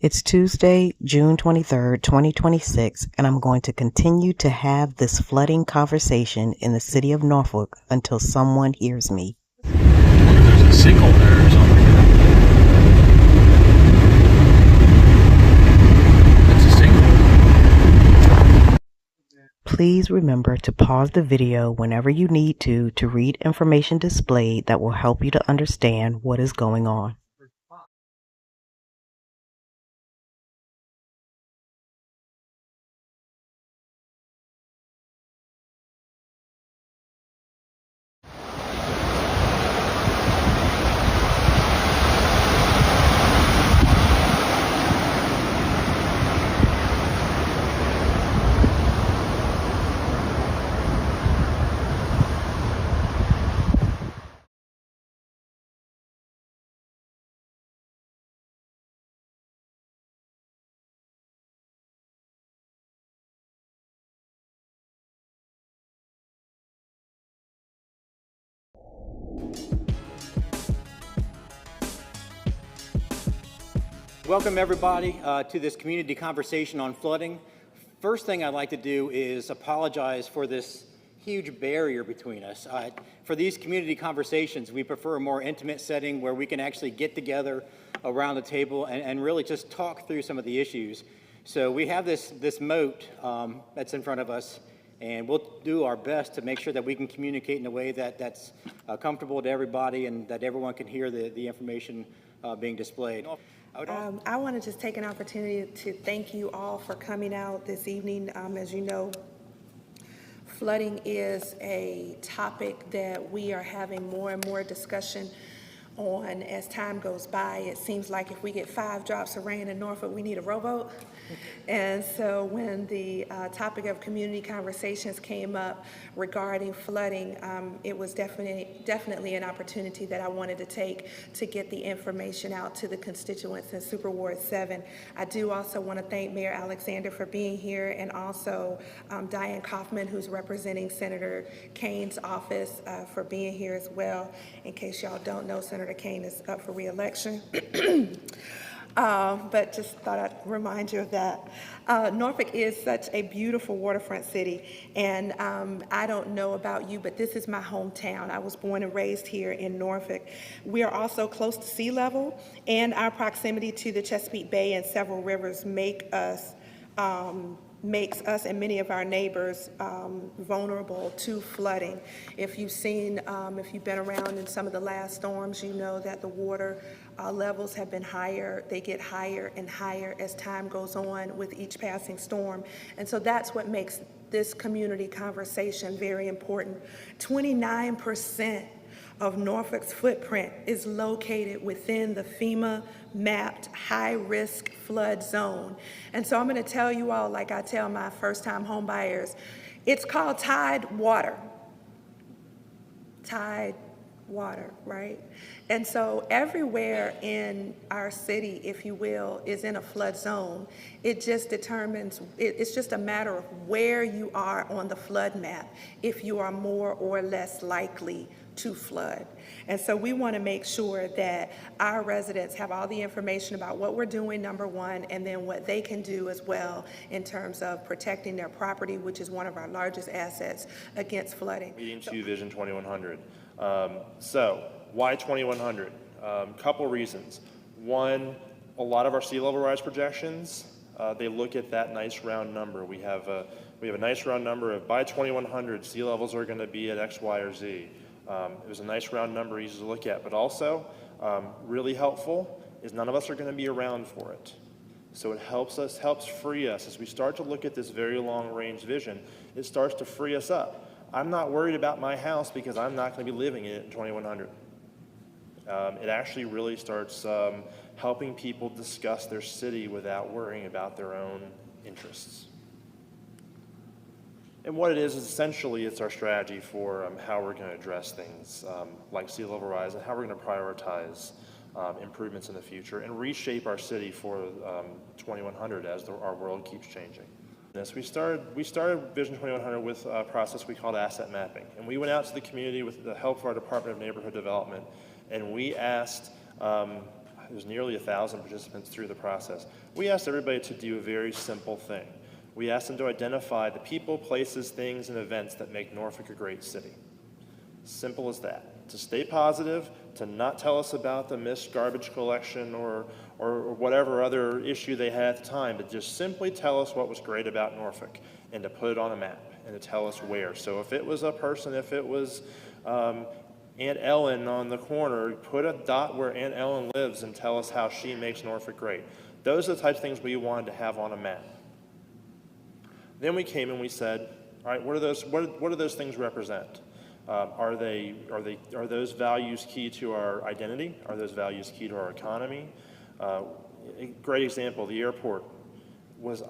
It's Tuesday, June 23rd, 2026, and I'm going to continue to have this flooding conversation in the city of Norfolk until someone hears me. There's a sinkhole there or something. That's a sinkhole. Please remember to pause the video whenever you need to read information displayed that will help you to understand what is going on. Welcome everybody to this community conversation on flooding. First thing I'd like to do is apologize for this huge barrier between us. For these community conversations, we prefer a more intimate setting where we can actually get together around the table and really just talk through some of the issues. So we have this moat that's in front of us, and we'll do our best to make sure that we can communicate in a way that's comfortable to everybody and that everyone can hear the information being displayed. I want to just take an opportunity to thank you all for coming out this evening. As you know, flooding is a topic that we are having more and more discussion on as time goes by. It seems like if we get 5 drops of rain in Norfolk, we need a rowboat. And so when the topic of community conversations came up regarding flooding, it was definitely an opportunity that I wanted to take to get the information out to the constituents in Super Ward 7. I do also want to thank Mayor Alexander for being here, and also Diane Kaufman, who's representing Senator Kane's office, for being here as well. In case y'all don't know, Senator Kane is up for re-election. But just thought I'd remind you of that. Norfolk is such a beautiful waterfront city, and I don't know about you, but this is my hometown. I was born and raised here in Norfolk. We are also close to sea level, and our proximity to the Chesapeake Bay and several rivers makes us and many of our neighbors vulnerable to flooding. If you've been around in some of the last storms, you know that the water levels have been higher. They get higher and higher as time goes on with each passing storm. And so that's what makes this community conversation very important. 29% of Norfolk's footprint is located within the FEMA mapped high-risk flood zone. And so I'm going to tell you all, like I tell my first-time home buyers, it's called tide water. Tide water, right? And so everywhere in our city, if you will, is in a flood zone. It just determines, it's just a matter of where you are on the flood map, if you are more or less likely to flood. And so we want to make sure that our residents have all the information about what we're doing, number one, and then what they can do as well in terms of protecting their property, which is one of our largest assets, against flooding. Leading to Vision 2100. So why 2100? Couple reasons. One, a lot of our sea level rise projections, they look at that nice round number. We have a nice round number of by 2100 sea levels are going to be at X, Y, or Z. It was a nice round number, easy to look at, but also really helpful is none of us are going to be around for it. So it helps free us as we start to look at this very long range vision. It starts to free us up. I'm not worried about my house because I'm not going to be living in it in 2100. It actually really starts helping people discuss their city without worrying about their own interests. And what it is essentially it's our strategy for how we're going to address things like sea level rise and how we're going to prioritize improvements in the future and reshape our city for 2100 as our world keeps changing. We started Vision 2100 with a process we called asset mapping. And we went out to the community with the help of our Department of Neighborhood Development, and we asked It was nearly 1,000 participants through the process. We asked everybody to do a very simple thing. We asked them to identify the people, places, things, and events that make Norfolk a great city. Simple as that. To stay positive, to not tell us about the missed garbage collection or whatever other issue they had at the time, but just simply tell us what was great about Norfolk and to put it on a map and to tell us where. So if it was a person, if it was Aunt Ellen on the corner, put a dot where Aunt Ellen lives and tell us how she makes Norfolk great. Those are the types of things we wanted to have on a map. Then we came and we said, all right, what do those things represent? Are those values key to our identity? Are those values key to our economy? A great example, the airport was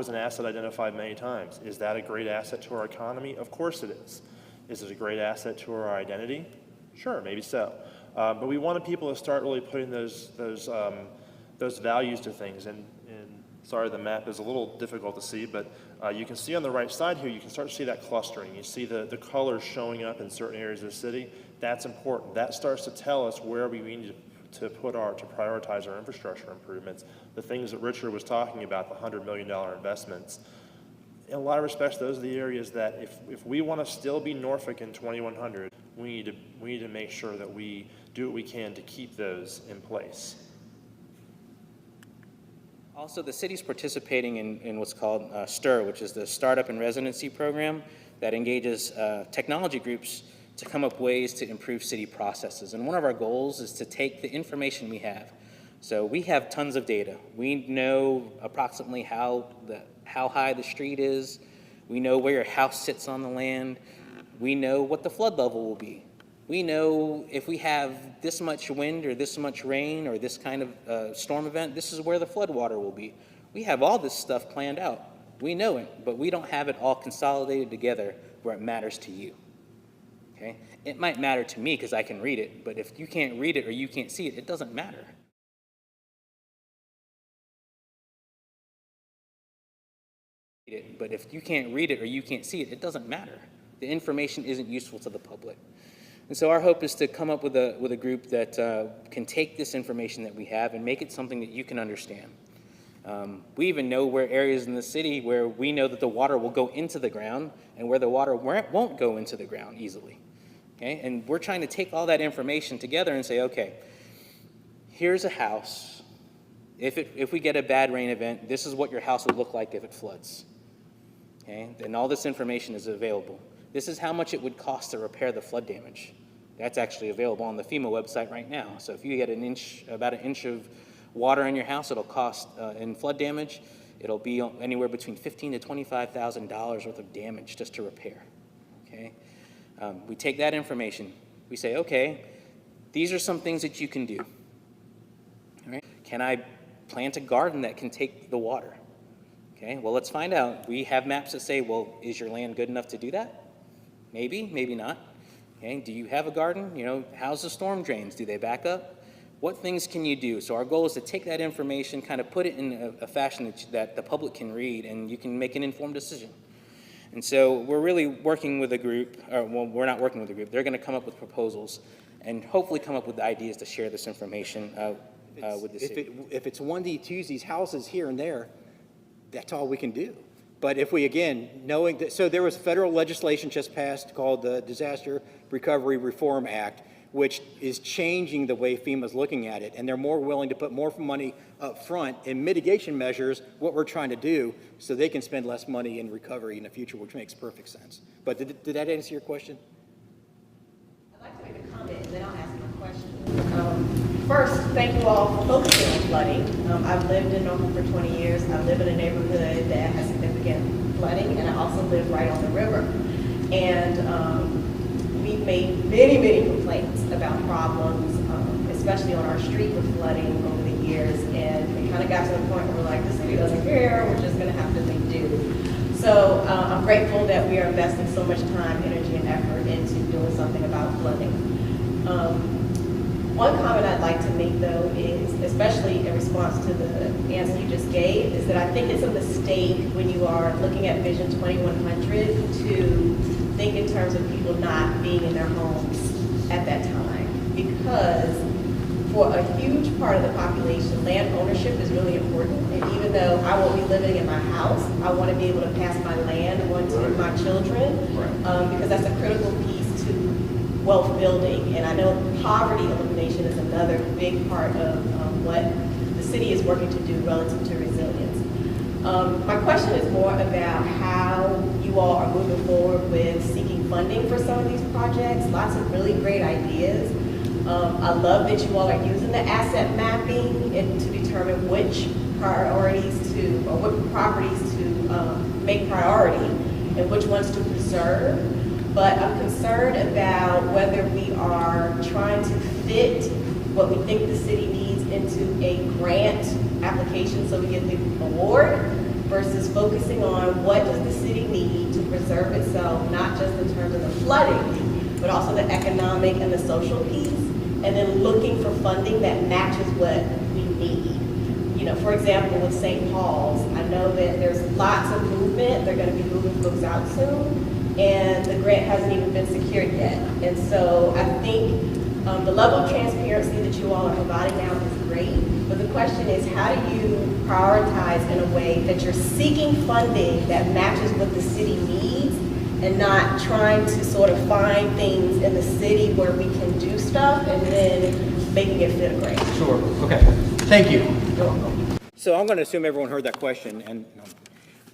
an asset identified many times. Is that a great asset to our economy? Of course it is. Is it a great asset to our identity? Sure, maybe so. But we wanted people to start really putting those values to things. And sorry, the map is a little difficult to see, but you can see on the right side here, you can start to see that clustering. You see the colors showing up in certain areas of the city. That's important. That starts to tell us where we need to prioritize our infrastructure improvements. The things that Richard was talking about, the $100 million investments. In a lot of respects, those are the areas that if we want to still be Norfolk in 2100, we need to make sure that we do what we can to keep those in place. Also, the city's participating in what's called STIR, which is the Startup and Residency Program that engages technology groups to come up ways to improve city processes. And one of our goals is to take the information we have. So we have tons of data. We know approximately how high the street is. We know where your house sits on the land. We know what the flood level will be. We know if we have this much wind or this much rain or this kind of storm event, this is where the flood water will be. We have all this stuff planned out. We know it, but we don't have it all consolidated together where it matters to you. Okay? It might matter to me because I can read it, but if you can't read it or you can't see it, it doesn't matter. But if you can't read it or you can't see it, it doesn't matter. The information isn't useful to the public. And so our hope is to come up with a group that can take this information that we have and make it something that you can understand. We even know where areas in the city where we know that the water will go into the ground and where the water won't go into the ground easily. Okay? And we're trying to take all that information together and say, okay, here's a house. If we get a bad rain event, this is what your house would look like if it floods. Okay? And all this information is available. This is how much it would cost to repair the flood damage. That's actually available on the FEMA website right now. So if you get about an inch of water in your house, it'll cost, in flood damage, it'll be anywhere between $15,000 to $25,000 worth of damage just to repair. Okay? We take that information, we say, okay, these are some things that you can do. All right? Can I plant a garden that can take the water? Okay, well, let's find out. We have maps that say, well, is your land good enough to do that? Maybe, maybe not. Okay, do you have a garden? You know, how's the storm drains? Do they back up? What things can you do? So our goal is to take that information, kind of put it in a fashion that the public can read and you can make an informed decision. And so we're really working with a group, or well, we're not working with a group. They're going to come up with proposals and hopefully come up with ideas to share this information with the city. If it's onesie, twosies, houses here and there, that's all we can do. But if we, again, knowing that, so there was federal legislation just passed called the Disaster Recovery Reform Act, which is changing the way FEMA's looking at it, and they're more willing to put more money up front in mitigation measures, what we're trying to do, so they can spend less money in recovery in the future, which makes perfect sense. But did that answer your question? I'd like to make a comment, and then I'll ask my question. First, thank you all for focusing on flooding. I've lived in Norfolk for 20 years. I live in a neighborhood that has significant flooding, and I also live right on the river. And we've made many, many complaints about problems, especially on our street with flooding over the years. And we kind of got to the point where we're like, the city doesn't care, we're just going to have to make do. So I'm grateful that we are investing so much time, energy, and effort into doing something about flooding. One comment I'd like to make, though, is, especially in response to the answer you just gave, is that I think it's a mistake when you are looking at Vision 2100 to think in terms of people not being in their homes at that time. Because for a huge part of the population, land ownership is really important. And even though I won't be living in my house, I want to be able to pass my land on to my children, because that's a critical piece to wealth building. And I know poverty elimination is another big part of what the city is working to do relative to resilience. My question is more about how you all are moving forward with seeking funding for some of these projects. Lots of really great ideas. I love that you all are using the asset mapping and to determine which priorities to, or what properties to make priority and which ones to preserve. But I'm concerned about whether we are trying to fit what we think the city needs into a grant application so we get the award versus focusing on what does the city need to preserve itself, not just in terms of the flooding, but also the economic and the social piece, and then looking for funding that matches what we need. You know, for example, with St. Paul's, I know that there's lots of movement. They're going to be moving folks out soon, and the grant hasn't even been secured yet. And so I think the level of transparency that you all are providing now is great, but the question is, how do you prioritize in a way that you're seeking funding that matches what the city needs and not trying to sort of find things in the city where we can do stuff and then making it fit a grant? Sure. Okay. Thank you. You're welcome. So I'm going to assume everyone heard that question, and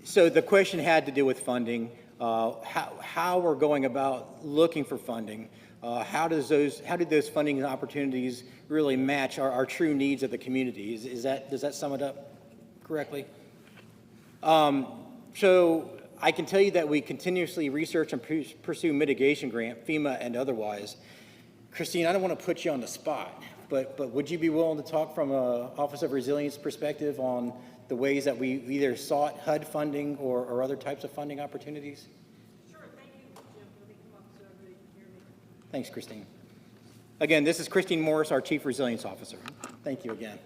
so the question had to do with funding, how we're going about looking for funding. How do those funding opportunities really match our true needs of the community? Does that sum it up correctly? So I can tell you that we continuously research and pursue mitigation grant, FEMA and otherwise. Christine, I don't want to put you on the spot, but would you be willing to talk from an Office of Resilience perspective on the ways that we either sought HUD funding or other types of funding opportunities? Sure, thank you, Jim. Let me come up so everybody can hear me. Thanks, Christine. Again, this is Christine Morris, our Chief Resilience Officer. Thank you again.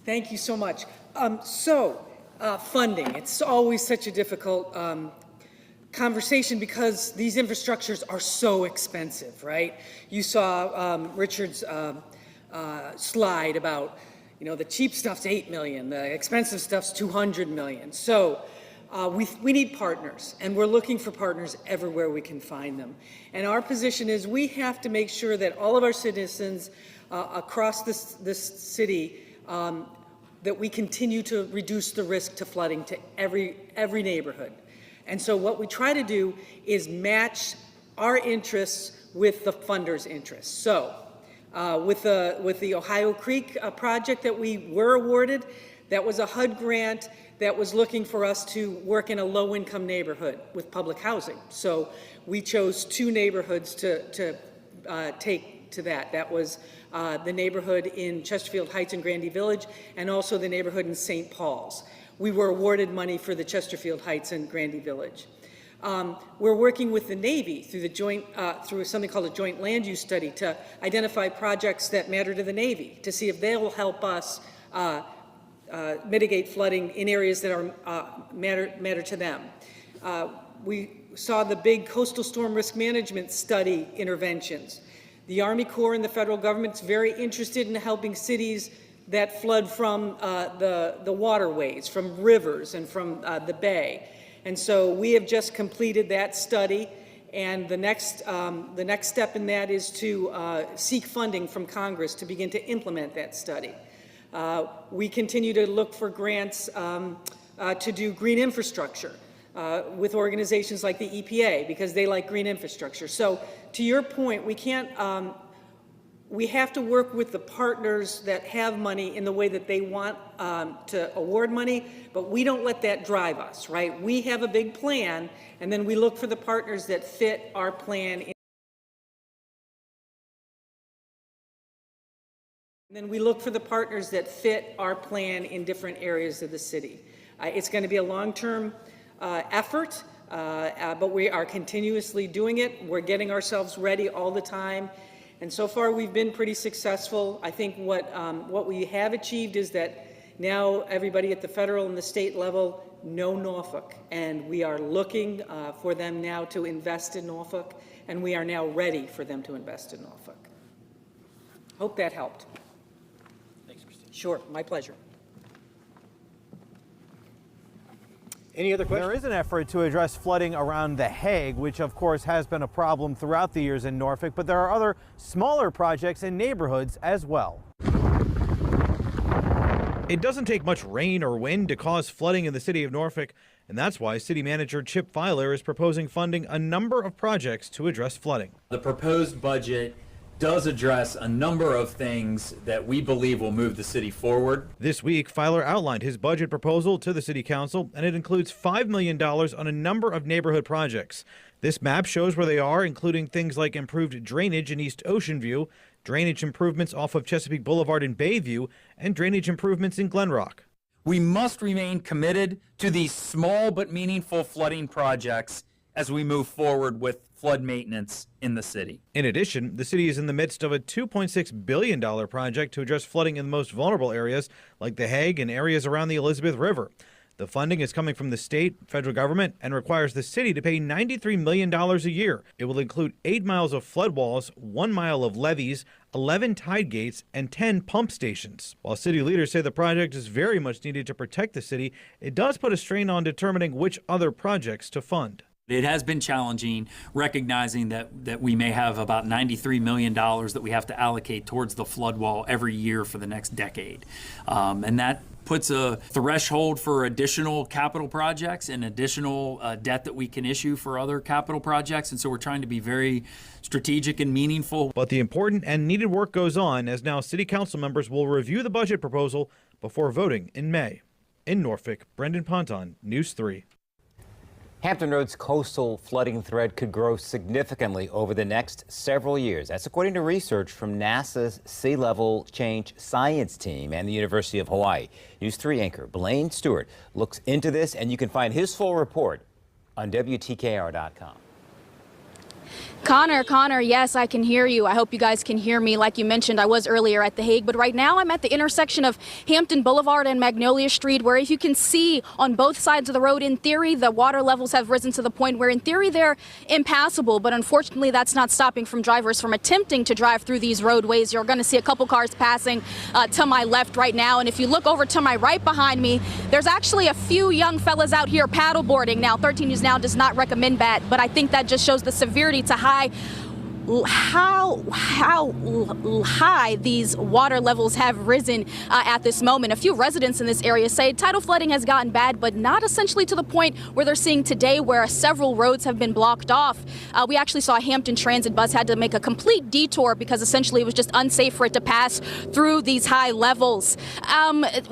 Thank you so much. Funding. It's always such a difficult conversation because these infrastructures are so expensive, right? You saw Richard's slide about, you know, the cheap stuff's $8 million, the expensive stuff's $200 million. So we need partners, and we're looking for partners everywhere we can find them. And our position is we have to make sure that all of our citizens across this city that we continue to reduce the risk to flooding to every neighborhood. And so what we try to do is match our interests with the funders' interests. So with the Ohio Creek project that we were awarded, that was a HUD grant that was looking for us to work in a low-income neighborhood with public housing. So we chose 2 neighborhoods to take to that. That was the neighborhood in Chesterfield Heights and Grandy Village, and also the neighborhood in St. Paul's. We were awarded money for the Chesterfield Heights and Grandy Village. We're working with the Navy through the through something called a joint land use study to identify projects that matter to the Navy, to see if they will help us mitigate flooding in areas that are matter to them. We saw the big coastal storm risk management study interventions. The Army Corps and the federal government's very interested in helping cities that flood from the waterways, from rivers and from the bay. And so we have just completed that study, and the next step in that is to seek funding from Congress to begin to implement that study. We continue to look for grants to do green infrastructure with organizations like the EPA, because they like green infrastructure. So to your point, we can't, we have to work with the partners that have money in the way that they want to award money, but we don't let that drive us, right? We have a big plan, and then we look for the partners that fit our plan. And then we look for the partners that fit our plan in different areas of the city. It's going to be a long-term effort, but we are continuously doing it. We're getting ourselves ready all the time. And so far, we've been pretty successful. I think what we have achieved is that Now everybody at the federal and the state level know Norfolk, and we are looking for them now to invest in Norfolk, and we are now ready for them to invest in Norfolk. Hope that helped. Thanks, Christine. Sure, my pleasure. Any other questions? There is an effort to address flooding around The Hague, which of course has been a problem throughout the years in Norfolk, but there are other smaller projects in neighborhoods as well. It doesn't take much rain or wind to cause flooding in the city of Norfolk, and that's why City Manager Chip Filer is proposing funding a number of projects to address flooding. The proposed budget does address a number of things that we believe will move the city forward. This week, Filer outlined his budget proposal to the City Council, and it includes $5 million on a number of neighborhood projects. This map shows where they are, including things like improved drainage in East Ocean View, drainage improvements off of Chesapeake Boulevard in Bayview, and drainage improvements in Glen Rock. We must remain committed to these small but meaningful flooding projects as we move forward with flood maintenance in the city. In addition, the city is in the midst of a $2.6 billion project to address flooding in the most vulnerable areas like The Hague and areas around the Elizabeth River. The funding is coming from the state, federal government, and requires the city to pay $93 million a year. It will include 8 miles of flood walls, 1 mile of levees, 11 tide gates, and 10 pump stations. While city leaders say the project is very much needed to protect the city, it does put a strain on determining which other projects to fund. It has been challenging, recognizing that we may have about $93 million that we have to allocate towards the flood wall every year for the next decade. And that puts a threshold for additional capital projects and additional debt that we can issue for other capital projects. And so we're trying to be very strategic and meaningful. But the important and needed work goes on as now city council members will review the budget proposal before voting in May. In Norfolk, Brendan Ponton, News 3. Hampton Roads' coastal flooding threat could grow significantly over the next several years. That's according to research from NASA's Sea Level Change Science Team and the University of Hawaii. News 3 anchor Blaine Stewart looks into this, and you can find his full report on WTKR.com. Connor, yes, I can hear you. I hope you guys can hear me. Like you mentioned, I was earlier at The Hague, but right now I'm at the intersection of Hampton Boulevard and Magnolia Street, where if you can see on both sides of the road, in theory, the water levels have risen to the point where in theory they're impassable, but unfortunately that's not stopping from drivers from attempting to drive through these roadways. You're going to see a couple cars passing to my left right now, and if you look over to my right behind me, there's actually a few young fellas out here paddleboarding. Now, 13 News Now does not recommend that, but I think that just shows the severity to how high these water levels have risen at this moment. A few residents in this area say tidal flooding has gotten bad, but not essentially to the point where they're seeing today, where several roads have been blocked off. We actually saw a Hampton Transit bus had to make a complete detour because essentially it was just unsafe for it to pass through these high levels.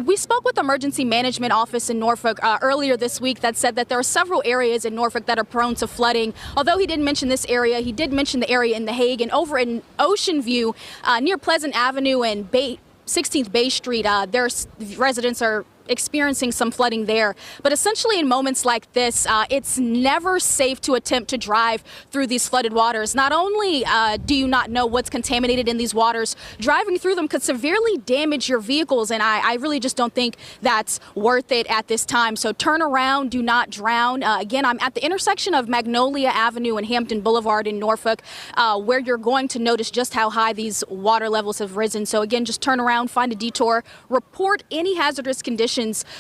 We spoke with the Emergency Management Office in Norfolk earlier this week that said that there are several areas in Norfolk that are prone to flooding. Although he didn't mention this area, he did mention the area in The Hague, and over in Ocean View near Pleasant Avenue and 16th Bay Street, there's residents are experiencing some flooding there. But essentially in moments like this, it's never safe to attempt to drive through these flooded waters. Not only do you not know what's contaminated in these waters, driving through them could severely damage your vehicles, and I really just don't think that's worth it at this time. So turn around, do not drown. Again, I'm at the intersection of Magnolia Avenue and Hampton Boulevard in Norfolk, where you're going to notice just how high these water levels have risen. So again, just turn around, find a detour, report any hazardous conditions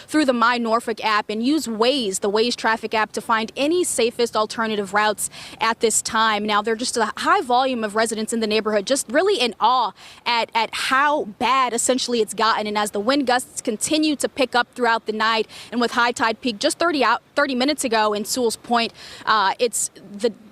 through the My Norfolk app, and use Waze, the Waze traffic app, to find any safest alternative routes at this time. Now, there's just a high volume of residents in the neighborhood just really in awe at how bad essentially it's gotten. And as the wind gusts continue to pick up throughout the night, and with high tide peak just 30 minutes ago in Sewell's Point, it's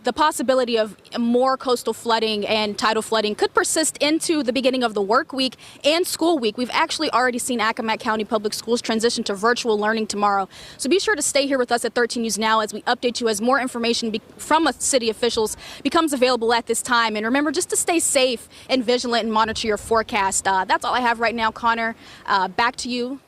the possibility of more coastal flooding and tidal flooding could persist into the beginning of the work week and school week. We've actually already seen Accomack County Public Schools transition to virtual learning tomorrow. So be sure to stay here with us at 13 News Now as we update you as more information from city officials becomes available at this time. And remember just to stay safe and vigilant and monitor your forecast. That's all I have right now, Connor. Back to you.